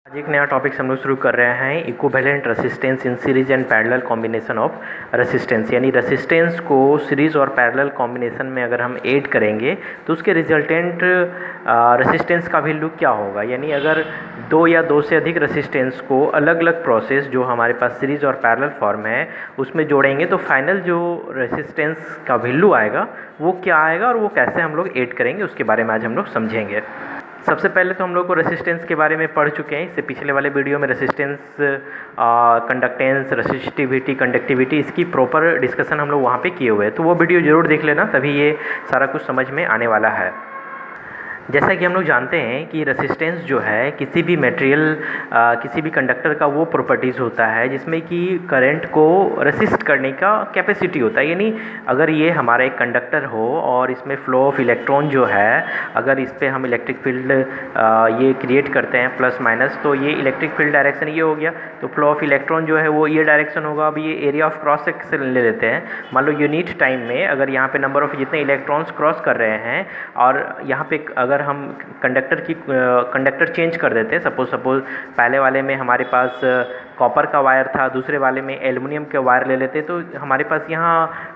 आज एक नया टॉपिक हम लोग शुरू कर रहे हैं, equivalent resistance in series and parallel combination of resistance. यानी रेसिस्टेंस को सीरीज और पैरेलल कॉम्बिनेशन में अगर हम ऐड करेंगे तो उसके रिजल्टेंट रेसिस्टेंस का वैल्यू क्या होगा। यानी अगर दो या दो से अधिक रेसिस्टेंस को अलग अलग प्रोसेस जो हमारे पास सीरीज और पैरेलल फॉर्म है उसमें जोड़ेंगे तो फाइनल जो रेसिस्टेंस का वैल्यू आएगा वो क्या आएगा और वो कैसे हम लोग ऐड करेंगे उसके बारे में आज हम लोग समझेंगे। सबसे पहले तो हम लोग को रेसिस्टेंस के बारे में पढ़ चुके हैं, इससे पिछले वाले वीडियो में रेसिस्टेंस, कंडक्टेंस, रेसिस्टिविटी, कंडक्टिविटी, इसकी प्रॉपर डिस्कशन हम लोग वहाँ पे किए हुए हैं, तो वो वीडियो ज़रूर देख लेना, तभी ये सारा कुछ समझ में आने वाला है। जैसा कि हम लोग जानते हैं कि रेसिस्टेंस जो है किसी भी मटेरियल, किसी भी कंडक्टर का वो प्रॉपर्टीज़ होता है जिसमें कि करंट को रेसिस्ट करने का कैपेसिटी होता है। यानी अगर ये हमारा एक कंडक्टर हो और इसमें फ्लो ऑफ इलेक्ट्रॉन जो है, अगर इस पर हम इलेक्ट्रिक फील्ड ये क्रिएट करते हैं प्लस माइनस, तो ये इलेक्ट्रिक फील्ड डायरेक्शन ये हो गया, तो फ्लो ऑफ इलेक्ट्रॉन जो है वो ये डायरेक्शन होगा। अब ये एरिया ऑफ क्रॉस सेक्शन ले लेते हैं, मान लो यूनिट टाइम में अगर यहाँ पे नंबर ऑफ जितने इलेक्ट्रॉन्स क्रॉस कर रहे हैं और यहाँ पे अगर हम कंडक्टर चेंज कर देते हैं, सपोज पहले वाले में हमारे पास कॉपर का वायर था, दूसरे वाले में एल्युमिनियम के वायर ले लेते, तो हमारे पास यहाँ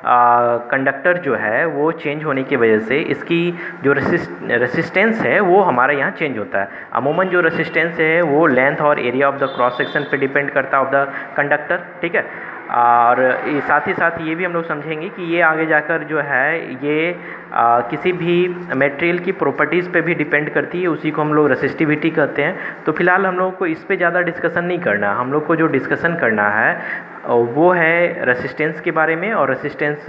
कंडक्टर जो है वो चेंज होने की वजह से इसकी जो रेसिस्टेंस है वो हमारा यहाँ चेंज होता है। अमूमन जो रेसिस्टेंस है वो लेंथ और area of the cross section पे डिपेंड करता है ऑफ द कंडक्टर, ठीक है। और साथ ही साथ ये भी हम लोग समझेंगे कि ये आगे जाकर जो है ये किसी भी मटेरियल की प्रॉपर्टीज़ पे भी डिपेंड करती है, उसी को हम लोग रेसिस्टिविटी कहते हैं। तो फिलहाल हम लोग को इस पे ज़्यादा डिस्कशन नहीं करना, हम लोग को जो डिस्कशन करना है वो है रेसिस्टेंस के बारे में। और रेसिस्टेंस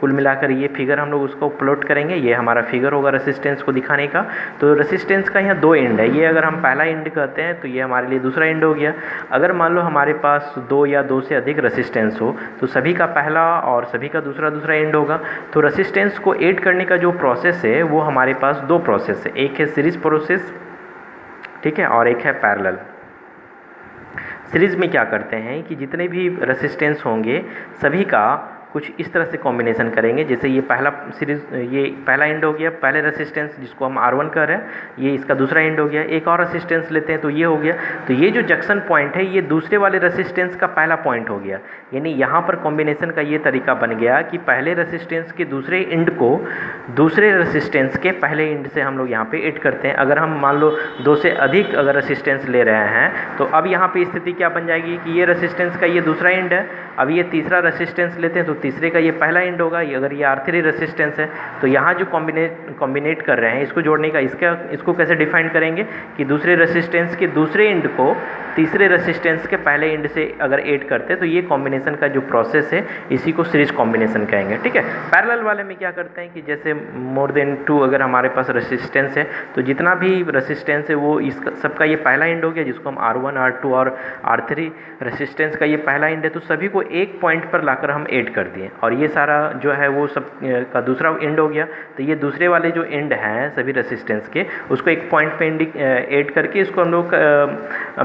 कुल मिलाकर ये फिगर हम लोग उसको प्लॉट करेंगे, ये हमारा फिगर होगा रेसिस्टेंस को दिखाने का। तो रेसिस्टेंस का यहाँ दो एंड है, ये अगर हम पहला एंड कहते हैं तो ये हमारे लिए दूसरा एंड हो गया। अगर मान लो हमारे पास दो या दो से अधिक रेसिस्टेंस हो तो सभी का पहला और सभी का दूसरा एंड होगा। तो रेसिस्टेंस को ऐड करने का जो प्रोसेस है वो हमारे पास दो प्रोसेस है, एक है सीरीज प्रोसेस, ठीक है, और एक है पैरेलल। सीरीज़ में क्या करते हैं कि जितने भी रेसिस्टेंस होंगे सभी का कुछ इस तरह से कॉम्बिनेशन करेंगे। जैसे ये पहला सीरीज, ये पहला एंड हो गया, पहले रेसिस्टेंस जिसको हम R1 कह रहे हैं, ये इसका दूसरा एंड हो गया। एक और रेसिस्टेंस लेते हैं तो ये हो गया, तो ये जो जंक्शन पॉइंट है ये दूसरे वाले रेसिस्टेंस का पहला पॉइंट हो गया। यानी यहाँ पर कॉम्बिनेशन का ये तरीका बन गया कि पहले रेसिस्टेंस के दूसरे एंड को दूसरे रेसिस्टेंस के पहले एंड से हम लोग यहाँ पे ऐड करते हैं। अगर हम मान लो दो से अधिक अगर रेसिस्टेंस ले रहे हैं तो अब यहाँ पे स्थिति क्या बन जाएगी कि ये रेसिस्टेंस का ये दूसरा एंड है, अब ये तीसरा रेसिस्टेंस लेते हैं तो तीसरे का ये पहला एंड होगा। अगर ये R3 रेसिस्टेंस है तो यहाँ जो कॉम्बिनेट कर रहे हैं इसको जोड़ने का इसको कैसे डिफाइन करेंगे कि दूसरे रेसिस्टेंस के दूसरे एंड को तीसरे रेसिस्टेंस के पहले एंड से अगर ऐड करते हैं तो ये कॉम्बिनेशन का जो प्रोसेस है इसी को सीरीज कॉम्बिनेशन कहेंगे, ठीक है। पैरेलल वाले में क्या करते हैं कि जैसे मोर देन 2 अगर हमारे पास रेसिस्टेंस है तो जितना भी रेसिस्टेंस है वो इस सबका ये पहला एंड हो गया, जिसको हम R1, R2 और R3 रेसिस्टेंस का ये पहला एंड है, तो सभी को एक पॉइंट पर लाकर हम ऐड कर दिए और ये सारा जो है वो सब का दूसरा एंड हो गया। तो ये दूसरे वाले जो एंड हैं सभी रेसिस्टेंस के उसको एक पॉइंट पे ऐड करके इसको हम लोग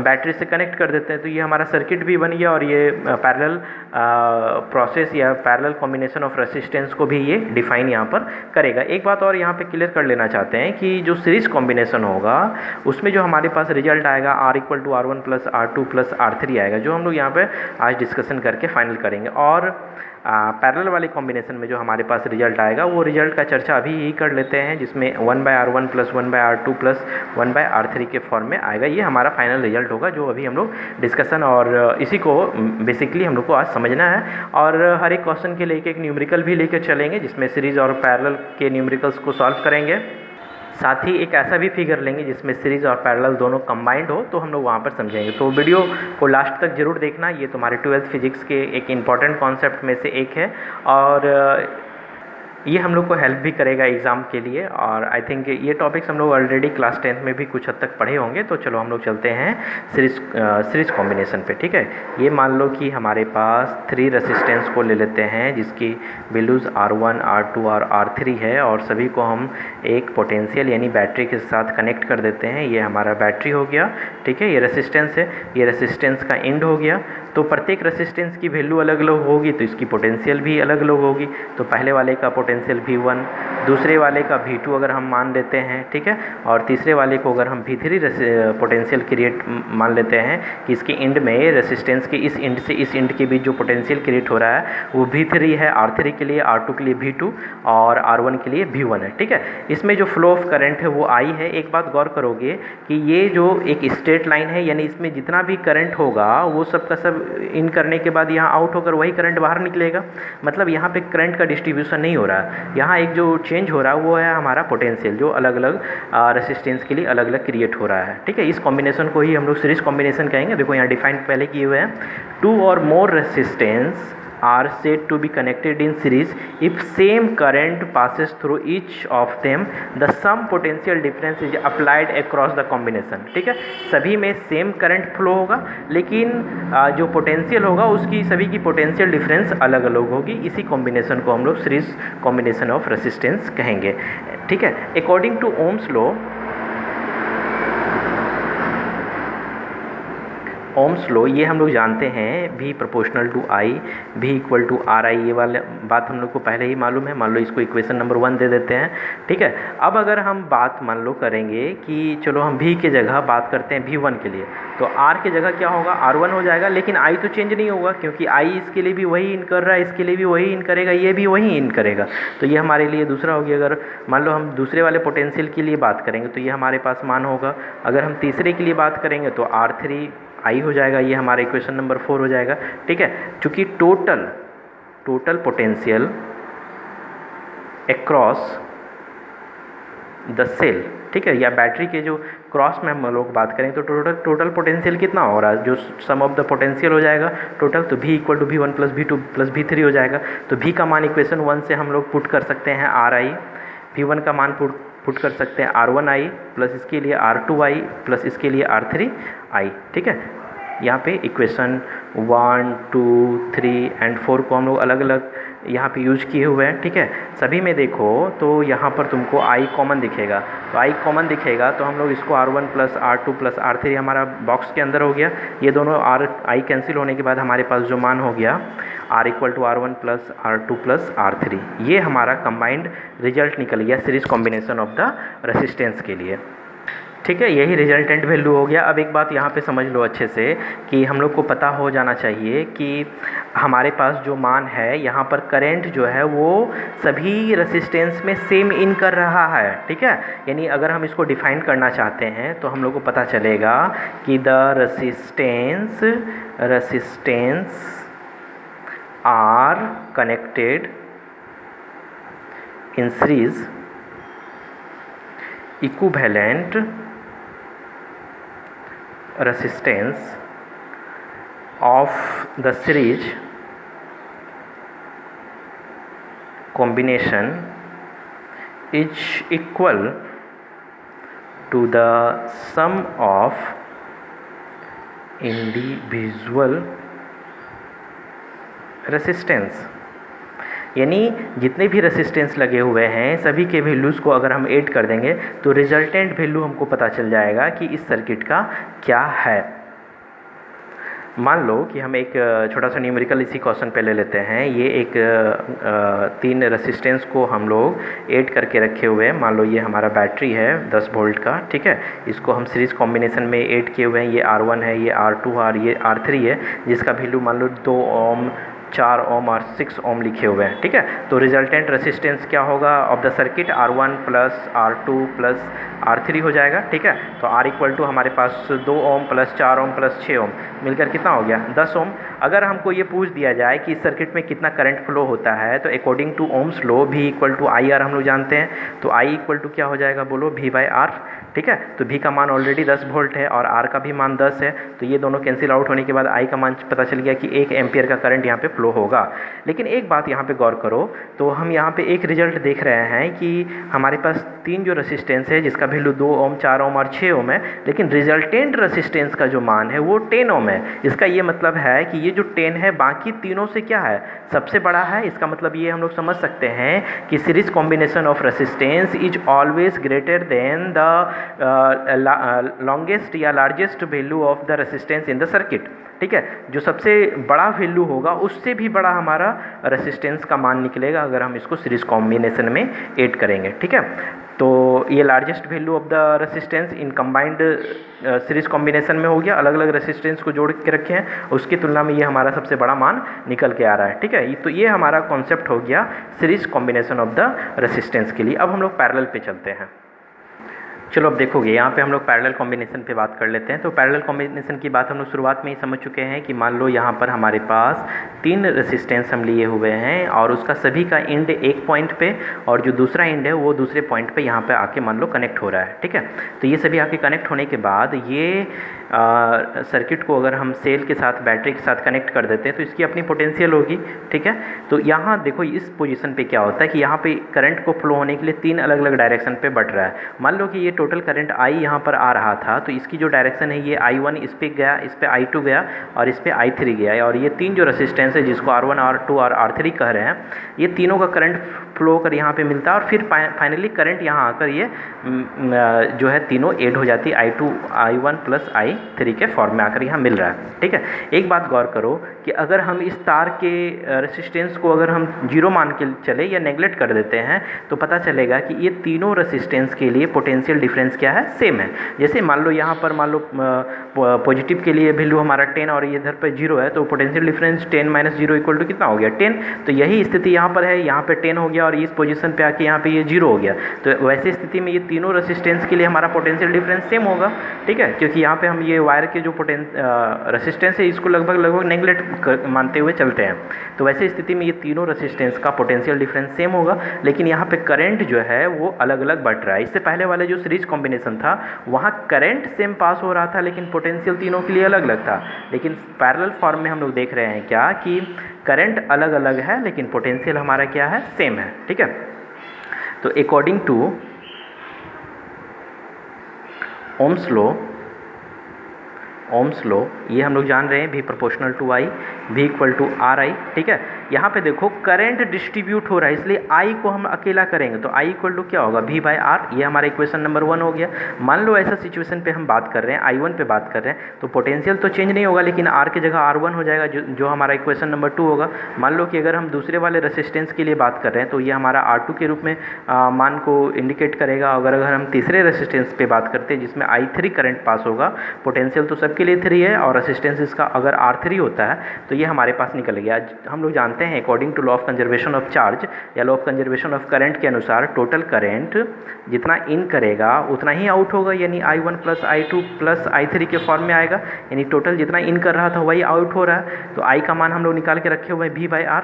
बैटरी से कनेक्ट कर देते हैं, तो ये हमारा सर्किट भी बन गया और ये पैरेलल प्रोसेस या पैरेलल कॉम्बिनेशन ऑफ रेसिस्टेंस को भी ये डिफाइन यहाँ पर करेगा। एक बात और यहाँ पे क्लियर कर लेना चाहते हैं कि जो सीरीज कॉम्बिनेशन होगा उसमें जो हमारे पास रिजल्ट आएगा R=R1 + R2 + R3 आएगा, जो हम लोग यहाँ पे आज डिस्कशन करके फाइनल करेंगे। और पैरेलल वाले कॉम्बिनेशन में जो हमारे पास रिजल्ट आएगा वो रिजल्ट का चर्चा अभी ही कर लेते हैं, जिसमें 1/R1 + 1/R2 + 1/R3 के फॉर्म में आएगा। ये हमारा फाइनल रिजल्ट होगा जो अभी हम लोग डिस्कशन, और इसी को बेसिकली हम लोग को आज समझना है। और हर एक क्वेश्चन के लिए एक न्यूमेरिकल भी लेकर चलेंगे जिसमें सीरीज और पैरेलल के न्यूमेरिकल्स को सॉल्व करेंगे। साथ ही एक ऐसा भी फिगर लेंगे जिसमें सीरीज और पैरेलल दोनों कंबाइंड हो, तो हम लोग वहाँ पर समझेंगे। तो वीडियो को लास्ट तक जरूर देखना, ये तुम्हारे 12th फिजिक्स के एक इम्पॉर्टेंट कॉन्सेप्ट में से एक है और ये हम लोग को हेल्प भी करेगा एग्ज़ाम के लिए। और आई थिंक ये टॉपिक्स हम लोग ऑलरेडी क्लास 10th में भी कुछ हद तक पढ़े होंगे। तो चलो हम लोग चलते हैं सीरीज कॉम्बिनेशन पे, ठीक है। ये मान लो कि हमारे पास 3 रेसिस्टेंस को ले लेते हैं जिसकी वैल्यूज़ R1, R2 और R3 है और सभी को हम एक पोटेंशियल यानी बैटरी के साथ कनेक्ट कर देते हैं। ये हमारा बैटरी हो गया, ठीक है। ये रेसिस्टेंस है, ये रेसिस्टेंस का एंड हो गया। तो प्रत्येक रेसिस्टेंस की वैल्यू अलग अलग होगी तो इसकी पोटेंशियल भी अलग अलग होगी। तो पहले वाले का पोटेंशियल V1, दूसरे वाले का V2 अगर हम मान लेते हैं, ठीक है, और तीसरे वाले को अगर हम V3 पोटेंशियल क्रिएट मान लेते हैं कि इसके एंड में रेसिस्टेंस के इस एंड से इस एंड के बीच जो पोटेंशियल क्रिएट हो रहा है वो V3 है, R3 के लिए, R2 के लिए V2 और R1 के लिए V1 है, ठीक है। इसमें जो फ्लो ऑफ करंट है वो I है। एक बात गौर करोगे कि ये जो एक स्ट्रेट लाइन है, यानी इसमें जितना भी करंट होगा वो सब का सब इन करने के बाद यहाँ आउट होकर वही करंट बाहर निकलेगा। मतलब यहाँ पे करंट का डिस्ट्रीब्यूशन नहीं हो रहा है। यहाँ एक जो चेंज हो रहा है वो है हमारा पोटेंशियल, जो अलग अलग रेसिस्टेंस के लिए अलग अलग क्रिएट हो रहा है, ठीक है। इस कॉम्बिनेशन को ही हम लोग सीरीज कॉम्बिनेशन कहेंगे। देखो यहाँ डिफाइन पहले किए हुए हैं, 2 or more resistance are said to be connected in series if same current passes through each of them, the sum potential difference is applied across the combination, ठीक है। सभी में सेम करंट फ्लो होगा, लेकिन जो पोटेंशियल होगा उसकी सभी की पोटेंशियल डिफरेंस अलग अलग होगी। इसी कॉम्बिनेशन को हम लोग सीरीज कॉम्बिनेशन ऑफ रेसिस्टेंस कहेंगे, ठीक है। According to Ohm's law, Ohm's law ये हम लोग जानते हैं, V proportional to I, V equal to RI, ये वाला बात हम लोग को पहले ही मालूम है। मान लो इसको इक्वेशन नंबर 1 दे देते हैं, ठीक है। अब अगर हम बात मान लो करेंगे कि चलो हम V के जगह बात करते हैं V1 के लिए, तो R के जगह क्या होगा, R1 हो जाएगा, लेकिन I तो चेंज नहीं होगा क्योंकि I इसके लिए भी वही इन कर रहा है, इसके लिए भी वही इन करेगा, ये भी वही इन करेगा। तो ये हमारे लिए दूसरा हो गया। अगर मान लो हम दूसरे वाले पोटेंशियल के लिए बात करेंगे तो ये हमारे पास मान होगा। अगर हम तीसरे के लिए बात करेंगे तो R3 I हो जाएगा, ये हमारा इक्वेशन नंबर 4 हो जाएगा, ठीक है। चूँकि total potential across the cell, ठीक है, या बैटरी के जो क्रॉस में हम लोग बात करें तो टोटल पोटेंशियल कितना हो रहा है, जो सम ऑफ द पोटेंशियल हो जाएगा टोटल, तो V equal to V1 plus V2 plus V3 हो जाएगा। तो V का मान इक्वेशन 1 से हम लोग पुट कर सकते हैं RI, V1 का मान पुट कर सकते हैं R1I प्लस इसके लिए R2I प्लस इसके लिए R3I, ठीक है। यहाँ पे इक्वेशन 1, 2, 3 एंड 4 को हम लोग अलग अलग यहाँ पे यूज किए हुए हैं, ठीक है। सभी में देखो तो यहाँ पर तुमको I कॉमन दिखेगा, तो I कॉमन दिखेगा तो हम लोग इसको R1 plus R2 plus R3 हमारा बॉक्स के अंदर हो गया। ये दोनों I कैंसिल होने के बाद हमारे पास जो मान हो गया R equal to R1 plus R2 plus R3, ये हमारा कंबाइंड रिजल्ट निकल गया series combination of the resistance के लिए, ठीक है। यही रिजल्टेंट वैल्यू हो गया। अब एक बात यहाँ पे समझ लो अच्छे से कि हम लोग को पता हो जाना चाहिए कि हमारे पास जो मान है यहाँ पर करंट जो है वो सभी रेसिस्टेंस में सेम इन कर रहा है, ठीक है। यानी अगर हम इसको डिफाइन करना चाहते हैं तो हम लोग को पता चलेगा कि the resistance are connected in series equivalent resistance of the series combination is equal to the sum of individual resistance। यानी जितने भी रेसिस्टेंस लगे हुए हैं सभी के वैल्यूज़ को अगर हम ऐड कर देंगे तो रिजल्टेंट वैल्यू हमको पता चल जाएगा कि इस सर्किट का क्या है। मान लो कि हम एक छोटा सा न्यूमेरिकल इसी क्वेश्चन पे ले लेते हैं। ये एक 3 रेसिस्टेंस को हम लोग ऐड करके रखे हुए हैं। मान लो ये हमारा बैटरी है 10 वोल्ट का, ठीक है। इसको हम सीरीज़ कॉम्बिनेशन में ऐड किए हुए हैं। ये R1 है, ये R2 और ये R3 है, जिसका वैल्यू मान लो 2 ओम, 4 ओम और 6 ओम लिखे हुए हैं, ठीक है। तो रिजल्टेंट रेसिस्टेंस क्या होगा of the circuit, R1 plus R2 plus R3 हो जाएगा, ठीक है। तो R इक्वल टू हमारे पास 2 ओम प्लस 4 ओम प्लस 6 ओम मिलकर कितना हो गया 10 ओम। अगर हमको ये पूछ दिया जाए कि इस सर्किट में कितना करंट फ्लो होता है तो according to Ohm's law V equal to IR हम लोग जानते हैं। तो I इक्वल टू क्या हो जाएगा बोलो, V/R, ठीक है। तो V का मान ऑलरेडी 10 वोल्ट है और R का भी मान 10 है, तो ये दोनों कैंसिल आउट होने के बाद I का मान पता चल गया कि 1 एम्पियर का करंट यहाँ पे फ्लो होगा। लेकिन एक बात यहाँ पे गौर करो, तो हम यहाँ पे एक रिजल्ट देख रहे हैं कि हमारे पास 3 जो रेसिस्टेंस है जिसका वैल्यू 2 ओम, 4 ओम और 6 ओम है, लेकिन रिजल्टेंट रेसिस्टेंस का जो मान है वो 10 ओम है। इसका ये मतलब है कि ये जो 10 है बाकी तीनों से क्या है, सबसे बड़ा है। इसका मतलब ये हम लोग समझ सकते हैं कि series combination of resistance is always greater than the longest या largest value of the resistance in the circuit. ठीक है, जो सबसे बड़ा वैल्यू होगा उससे भी बड़ा हमारा रेसिस्टेंस का मान निकलेगा अगर हम इसको सीरीज कॉम्बिनेशन में ऐड करेंगे। ठीक है, तो ये largest value of the resistance in combined series combination में हो गया, अलग अलग रेसिस्टेंस को जोड़ के रखे हैं, उसकी तुलना में ये हमारा सबसे बड़ा मान निकल के आ रहा है। ठीक है, तो ये हमारा कॉन्सेप्ट हो गया series combination of the resistance के लिए। अब हम लोग पैरेलल पे चलते हैं। चलो अब देखोगे यहाँ पे हम लोग पैरेलल कॉम्बिनेशन पे बात कर लेते हैं। तो पैरेलल कॉम्बिनेशन की बात हम लोग शुरुआत में ही समझ चुके हैं कि मान लो यहाँ पर हमारे पास 3 रेसिस्टेंस हम लिए हुए हैं और उसका सभी का एंड एक पॉइंट पे और जो दूसरा एंड है वो दूसरे पॉइंट पे यहाँ पे आके मान लो कनेक्ट हो रहा है। ठीक है, तो ये सभी आके कनेक्ट होने के बाद ये सर्किट को अगर हम सेल के साथ बैटरी के साथ कनेक्ट कर देते हैं तो इसकी अपनी पोटेंशियल होगी। ठीक है, तो यहाँ देखो इस पोजीशन पे क्या होता है कि यहाँ पे करंट को फ्लो होने के लिए 3 अलग अलग डायरेक्शन पे बढ़ रहा है। मान लो कि ये टोटल करंट I यहाँ पर आ रहा था, तो इसकी जो डायरेक्शन है ये I1 इस पे गया, इस पे I2 गया और इस पे I3 गया, और ये 3 जो रेसिस्टेंस है जिसको R1, R2 और R3 कह रहे हैं, ये तीनों का करंट फ्लो कर यहाँ पे मिलता है और फिर फाइनली करंट यहाँ आकर ये जो है तीनों ऐड हो जाती है, I2 I1 प्लस I3 के फॉर्म में आकर यहाँ मिल रहा है। ठीक है, एक बात गौर करो कि अगर हम इस तार के रेसिस्टेंस को अगर हम 0 मान के चले या नेगलेक्ट कर देते हैं तो पता चलेगा कि ये तीनों रेसिस्टेंस के लिए पोटेंशियल डिफरेंस क्या है, सेम है। जैसे मान लो यहाँ पर मान लो पॉजिटिव के लिए वैल्यू हमारा 10 और ये इधर पर 0 है, तो potential difference 10 minus 0 equal to कितना हो गया, 10। तो यही स्थिति यहाँ पर है, यहाँ पे 10 हो गया और इस पोजीशन पे आके यहाँ पे ये 0 हो गया। तो वैसे स्थिति में ये तीनों रेसिस्टेंस के लिए हमारा पोटेंशियल डिफरेंस सेम होगा। ठीक है, क्योंकि यहाँ पे हम ये वायर के जो रेसिस्टेंस है इसको लगभग नेगलेक्ट मानते हुए चलते हैं। तो वैसे स्थिति में ये तीनों रेसिस्टेंस का पोटेंशियल डिफरेंस सेम होगा, लेकिन यहाँ पे करंट जो है वो अलग अलग बढ़ रहा है। इससे पहले वाले जो सीरीज कॉम्बिनेशन था वहाँ करंट सेम पास हो रहा था लेकिन पोटेंशियल तीनों के लिए अलग अलग था। लेकिन पैरेलल फॉर्म में हम लोग देख रहे हैं क्या कि करंट अलग अलग है लेकिन पोटेंशियल हमारा क्या है, सेम है। ठीक है, तो अकॉर्डिंग टू ओम्स लॉ ये हम लोग जान रहे हैं, V proportional to I, V equal to RI। ठीक है, यहाँ पे देखो करंट डिस्ट्रीब्यूट हो रहा है इसलिए I को हम अकेला करेंगे तो I इक्वल टू क्या होगा, V बाई R। ये हमारा इक्वेशन नंबर 1 हो गया। मान लो ऐसा सिचुएशन पे हम बात कर रहे हैं, I1 पे बात कर रहे हैं, तो पोटेंशियल तो चेंज नहीं होगा लेकिन R की जगह R1 हो जाएगा, जो हमारा इक्वेशन नंबर 2 होगा। मान लो कि अगर हम दूसरे वाले रेसिस्टेंस के लिए बात कर रहे हैं तो ये हमारा R2 के रूप में मान को इंडिकेट करेगा। अगर हम तीसरे रेसिस्टेंस पे बात करते हैं जिसमें I3 करंट पास होगा, पोटेंशियल तो सबके लिए 3 है और रेसिस्टेंस इसका अगर R3 होता है तो ये हमारे पास निकल गया। हम लोग जानते हैं according to law of conservation of charge या law of conservation of current के अनुसार टोटल करंट जितना इन करेगा उतना ही आउट होगा, यानी I1 plus I2 plus I3 के फॉर्म में आएगा, यानी टोटल जितना इन कर रहा था वही आउट हो रहा है। तो I का मान हम लोग निकाल के रखे हुए हैं V बाई R।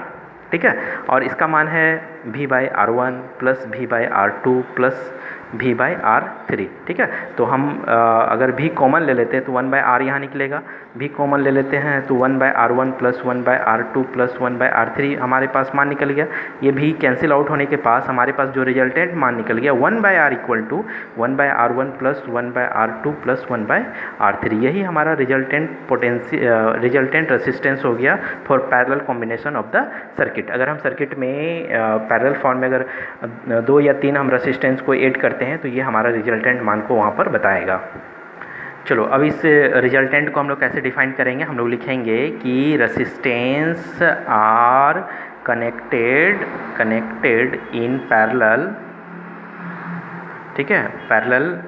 ठीक है, और इसका मान है V by R1 plus V by R2 plus V by R3। ठीक है, तो हम अगर V कॉमन ले लेते हैं तो 1 बाई R यहाँ निकलेगा, V कॉमन ले लेते हैं तो 1 by R1 plus 1 by R2 plus 1 by R3 हमारे पास मान निकल गया। ये भी कैंसिल आउट होने के पास हमारे पास जो रिजल्टेंट मान निकल गया 1 by R equal to 1 by R1 plus 1 by R2 plus 1 by R3। यही हमारा रिजल्टेंट रेसिस्टेंस हो गया for parallel combination of the circuit. अगर हम सर्किट में पैरेलल फॉर्म में अगर 2 या 3 हम रेसिस्टेंस को ऐड करते हैं तो ये हमारा रिजल्टेंट मान को वहाँ पर बताएगा। चलो अब इस रिजल्टेंट को हम लोग कैसे डिफाइन करेंगे, हम लोग लिखेंगे कि resistance are connected in parallel. ठीक है, पैरेलल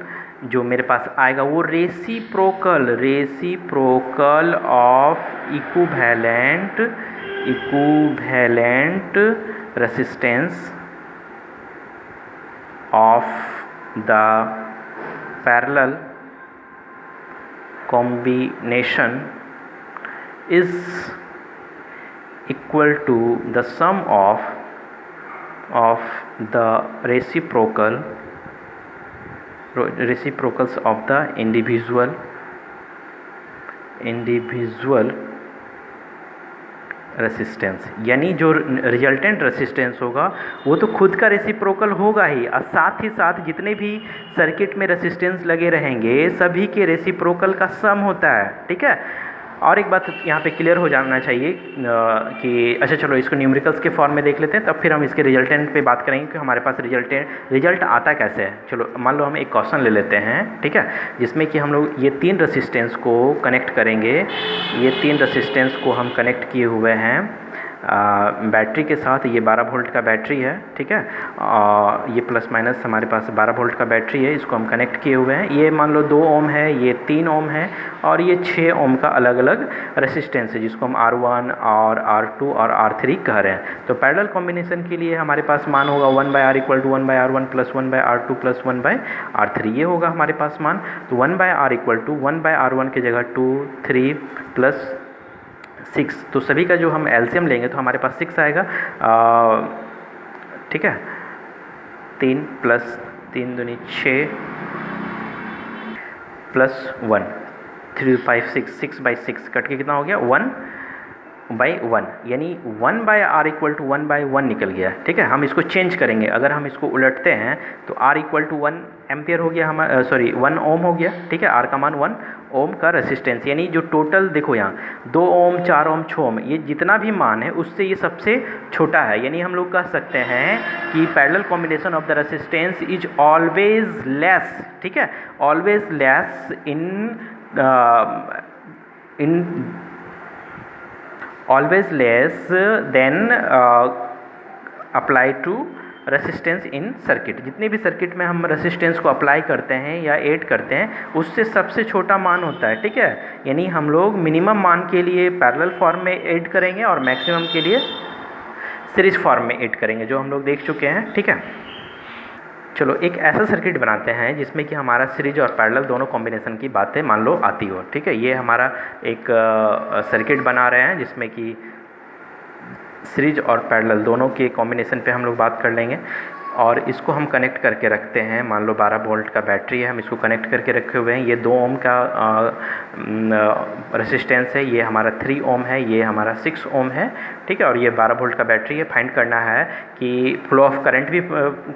जो मेरे पास आएगा वो reciprocal of equivalent resistance of the parallel combination is equal to the sum of the reciprocals of the individual resistance, यानी जो रिजल्टेंट रेसिस्टेंस होगा वो तो खुद का रेसिप्रोकल होगा ही, और साथ ही साथ जितने भी सर्किट में रेसिस्टेंस लगे रहेंगे सभी के रेसिप्रोकल का सम होता है। ठीक है, और एक बात यहाँ पे क्लियर हो जाना चाहिए कि अच्छा चलो इसको न्यूमेरिकल्स के फॉर्म में देख लेते हैं, तब फिर हम इसके रिजल्टेंट पे बात करेंगे कि हमारे पास रिजल्ट आता कैसे है। चलो मान लो हम एक क्वेश्चन ले लेते हैं, ठीक है, जिसमें कि हम लोग ये 3 रेसिस्टेंस को कनेक्ट करेंगे। ये 3 रेसिस्टेंस को हम कनेक्ट किए हुए हैं बैटरी के साथ। ये 12 वोल्ट का बैटरी है, ठीक है, ये प्लस माइनस हमारे पास 12 वोल्ट का बैटरी है, इसको हम कनेक्ट किए हुए हैं। ये मान लो 2 ओम है, ये 3 ओम है, और ये 6 ओम का अलग अलग रेसिस्टेंस है, जिसको हम R1 और R2 और R3 कह रहे हैं। तो पैरेलल कॉम्बिनेशन के लिए हमारे पास मान होगा 1/R = 1/R1 + 1/R2 + 1/R3, ये होगा हमारे पास मान। तो 1/R = 1/R1 की जगह 2, 3 + 6, तो सभी का जो हम एलसीएम लेंगे तो हमारे पास 6 आएगा। ठीक है, 3 + 3 दूनी 6 + 1, 3, 5, 6/6 कट के कितना हो गया 1/1, यानी 1/R = 1/1 निकल गया। ठीक है, हम इसको चेंज करेंगे, अगर हम इसको उलटते हैं तो R = 1 एम्पियर हो गया हमारा, 1 ओम हो गया। ठीक है, R का मान 1 ओम का रेसिस्टेंस, यानी जो टोटल देखो यहाँ 2 ओम, 4 ओम, 6 ओम, ये जितना भी मान है उससे ये सबसे छोटा है। यानी हम लोग कह सकते हैं कि parallel combination of the resistance is always less, ठीक है, always less always less than apply to resistance in circuit. जितने भी सर्किट में हम रेसिस्टेंस को अप्लाई करते हैं या ऐड करते हैं उससे सबसे छोटा मान होता है। ठीक है, यानी हम लोग मिनिमम मान के लिए पैरेलल फॉर्म में ऐड करेंगे और मैक्सिमम के लिए सीरीज फॉर्म में ऐड करेंगे, जो हम लोग देख चुके हैं। ठीक है, चलो एक ऐसा सर्किट बनाते हैं जिसमें कि हमारा सीरीज और पैरेलल दोनों कॉम्बिनेशन की बातें मान लो आती हो। ठीक है, ये हमारा एक सर्किट बना रहे हैं जिसमें कि सीरीज और पैरेलल दोनों के कॉम्बिनेशन पे हम लोग बात कर लेंगे, और इसको हम कनेक्ट करके रखते हैं। मान लो 12 वोल्ट का बैटरी है, हम इसको कनेक्ट करके रखे हुए हैं। ये 2 ओम का रेसिस्टेंस है, ये हमारा 3 ओम है, ये हमारा 6 ओम है। ठीक है, और ये 12 वोल्ट का बैटरी है। फाइंड करना है कि फ्लो ऑफ करंट भी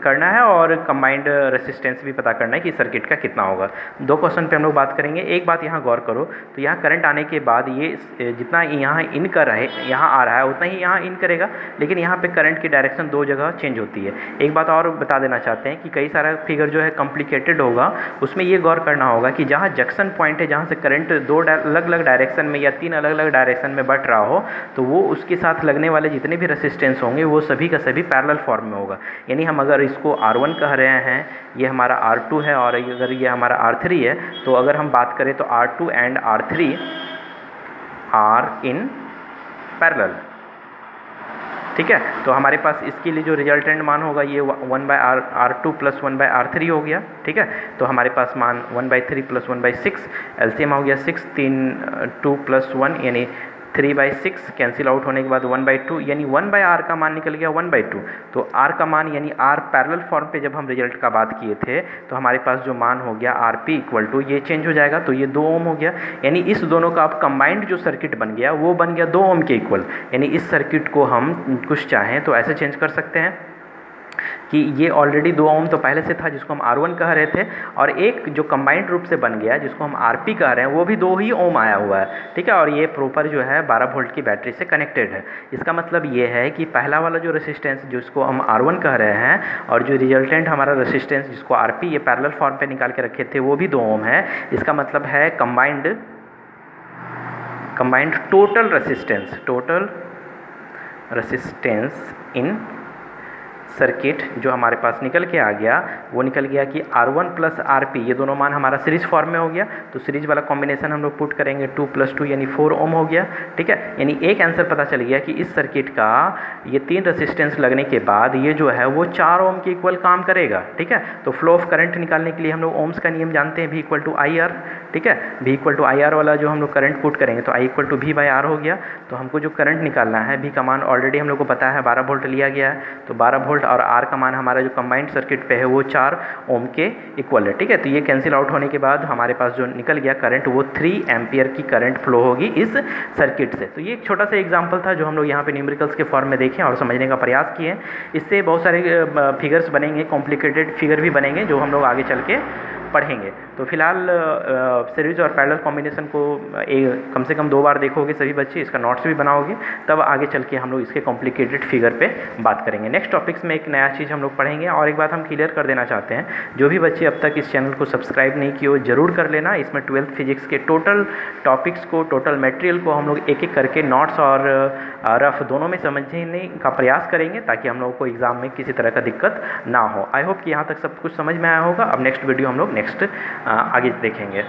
करना है और कंबाइंड रेसिस्टेंस भी पता करना है कि सर्किट का कितना होगा। 2 क्वेश्चन पे हम लोग बात करेंगे। एक बात यहाँ गौर करो, तो यहाँ करंट आने के बाद ये जितना यहाँ इन कर रहा है, यहाँ आ रहा है उतना ही यहाँ इन करेगा, लेकिन यहाँ पे करंट की डायरेक्शन 2 जगह चेंज होती है। एक बात और बता देना चाहते हैं कि कई सारा फिगर जो है कॉम्प्लिकेटेड होगा, उसमें ये गौर करना होगा कि जहाँ जंक्शन पॉइंट है, जहाँ से करंट 2 अलग अलग डायरेक्शन में या 3 अलग अलग डायरेक्शन में बढ़ रहा हो, तो वो उसके साथ लगने वाले जितने भी रेसिस्टेंस होंगे वो सभी का सभी पैरेलल फॉर्म में होगा। यानी हम अगर इसको R1 कह रहे हैं, ये हमारा R2 है, और अगर ये हमारा R3 है, तो अगर हम बात करें तो R2 and R3 are in parallel. ठीक है, तो हमारे पास इसके लिए जो रिजल्टेंट मान होगा ये 1/R2 + 1/R3 हो गया। ठीक है, तो हमारे पास मान 1/3 + 1/6, एलसीएम हो गया 6, 3 2 + 1 यानी 3/6, कैंसिल आउट होने के बाद 1/2, यानी 1/R का मान निकल गया 1/2। तो R का मान यानी R पैरेलल फॉर्म पे जब हम रिजल्ट का बात किए थे तो हमारे पास जो मान हो गया RP = ये चेंज हो जाएगा, तो ये 2 ओम हो गया। यानी इस दोनों का अब कंबाइंड जो सर्किट बन गया वो बन गया 2 ओम के इक्वल। यानी इस सर्किट को हम कुछ चाहें तो ऐसे चेंज कर सकते हैं कि ये ऑलरेडी 2 ओम तो पहले से था जिसको हम R1 कह रहे थे, और एक जो कंबाइंड रूप से बन गया जिसको हम RP कह रहे हैं वो भी 2 ही ओम आया हुआ है। ठीक है, और ये प्रॉपर जो है 12 वोल्ट की बैटरी से कनेक्टेड है। इसका मतलब ये है कि पहला वाला जो रेसिस्टेंस जिसको हम R1 कह रहे हैं और जो रिजल्टेंट हमारा रेसिस्टेंस जिसको RP ये पैरेलल फॉर्म पे निकाल के रखे थे वो भी 2 ओम है। इसका मतलब है combined total resistance in circuit जो हमारे पास निकल के आ गया वो निकल गया कि R1 + RP ये दोनों मान हमारा सीरीज फॉर्म में हो गया। तो सीरीज वाला कॉम्बिनेशन हम लोग पुट करेंगे 2 + 2 यानी 4 ओम हो गया। ठीक है, यानी एक आंसर पता चल गया कि इस सर्किट का ये 3 रेसिस्टेंस लगने के बाद ये जो है वो 4 ओम के इक्वल काम करेगा। ठीक है, तो फ्लो ऑफ करंट निकालने के लिए हम लोग ओम्स का नियम जानते हैं, V = IR। ठीक है, V = IR वाला जो हम लोग करंट पुट करेंगे तो I = V/R हो गया। तो हमको जो करंट निकालना है V का मान ऑलरेडी हम लोग को पता है 12 वोल्ट लिया गया है, तो 12 वोल्ट वोल्ट और आर का मान हमारा जो कंबाइंड सर्किट पे है वो 4 ओम के इक्वल है, ठीक है। तो ये कैंसिल आउट होने के बाद हमारे पास जो निकल गया करंट वो 3 एम्पियर की करंट फ्लो होगी इस सर्किट से। तो ये एक छोटा सा एग्जाम्पल था जो हम लोग यहाँ पे न्यूमेरिकल्स के फॉर्म में देखें और समझने का प्रयास किए। इससे बहुत सारे फिगर्स बनेंगे, कॉम्प्लिकेटेड फिगर भी बनेंगे जो हम लोग आगे चल के पढ़ेंगे। तो फिलहाल सीरीज और पैरेलल कॉम्बिनेशन को कम से कम 2 बार देखोगे सभी बच्चे, इसका नोट्स भी बनाओगे, तब आगे चल के हम लोग इसके कॉम्प्लिकेटेड फिगर पे बात करेंगे। नेक्स्ट टॉपिक्स में एक नया चीज़ हम लोग पढ़ेंगे। और एक बात हम क्लियर कर देना चाहते हैं, जो भी बच्चे अब तक इस चैनल को सब्सक्राइब नहीं किए हो ज़रूर कर लेना। इसमें 12th फिजिक्स के टोटल टॉपिक्स को, टोटल मटेरियल को हम लोग एक एक करके नोट्स और रफ दोनों में समझने का प्रयास करेंगे ताकि हम लोगों को एग्ज़ाम में किसी तरह का दिक्कत ना हो। आई होप कि यहाँ तक सब कुछ समझ में आया होगा। अब नेक्स्ट वीडियो हम लोग नेक्स्ट आगे देखेंगे।